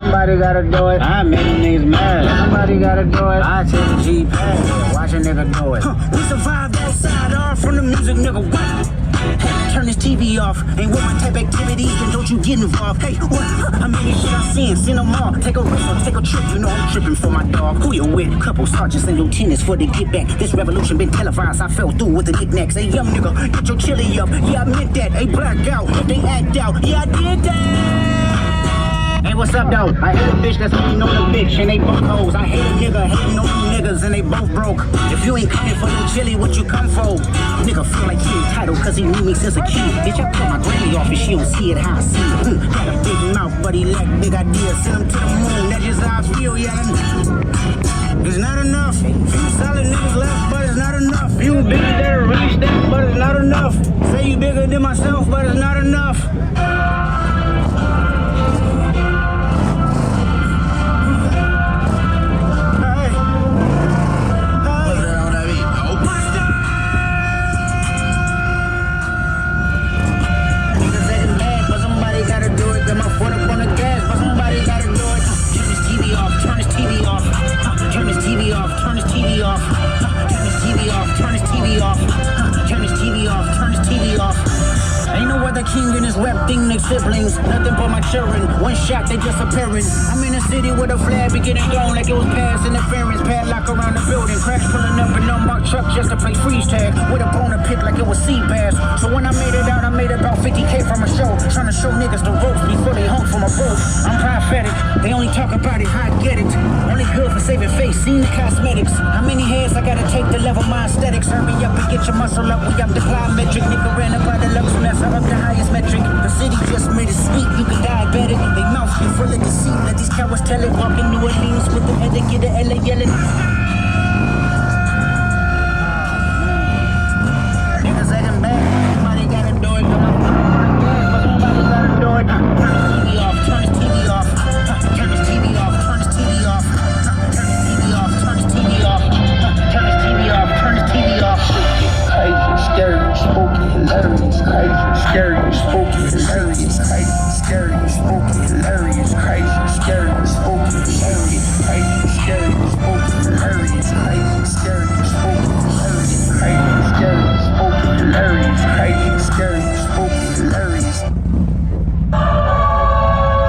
Somebody gotta do it. I make niggas mad. Somebody gotta do it. I take the G-Pad. Watch a nigga do it. We survived outside, all from the music, nigga. What? Hey, turn this TV off. Ain't with my type activities, then don't you get involved. Hey, what? I mean, this shit I seen them all. Take a risk or take a trip, you know I'm tripping for my dog. Who you with? Couple sergeants and lieutenants for the get back. This revolution been televised, I fell through with the knickknacks. Hey, young nigga, get your chili up. Yeah, I meant that. Hey, black out, they act out. Yeah, I did that. Hey, what's up, though? I hate a bitch that's hating on a bitch and they both hoes. I hate a nigga hating on you niggas and they both broke. If you ain't coming for no chili, what you come for? Nigga feel like he entitled cause he knew me since a kid. Bitch, I cut my granny off and she don't see it how I see it. Got a big mouth, but he lack big ideas. Send him to the moon, that's just how I feel, yeah. It's not enough. Few solid niggas left, but it's not enough. Few bigger than reach that, but it's not enough. Say you bigger than myself, but it's not enough. King and his rap thing, they siblings, nothing but my children. One shot, they disappearing. I'm in a city with a flag, be getting gone like it was past interference. Padlock around the building, crash pulling up an unmarked truck just to play freeze tag. With a bone to pick like it was sea bass. So when I made it out, I made about 50K from a show. Trying to show niggas the ropes before they hung from a boat. I'm prophetic, they only talk about it, how I get it. Only good for saving face, seen the cosmetics. How many heads I gotta take to level my aesthetics? Hurry up and get your muscle up, we up the plyometric. Nigga ran up by the lux mess, I up the highest metric. The city just made it sweet, you can diabetic. They mouth you full of deceit, let these cowards tell it. Walking New Orleans with the head to get the LA yelling. Niggas acting bad, somebody gotta do it. But somebody gotta do it. Turn this TV off, turn this TV off. Turn this TV off, turn this TV off. Turn this TV off, turn this TV off. Turn this TV off. Crazy, scary, spooky, hilarious. Crazy, scary, spooky, hilarious. Crazy, scary, spooky, hilarious. Crazy, scary, spooky, hilarious.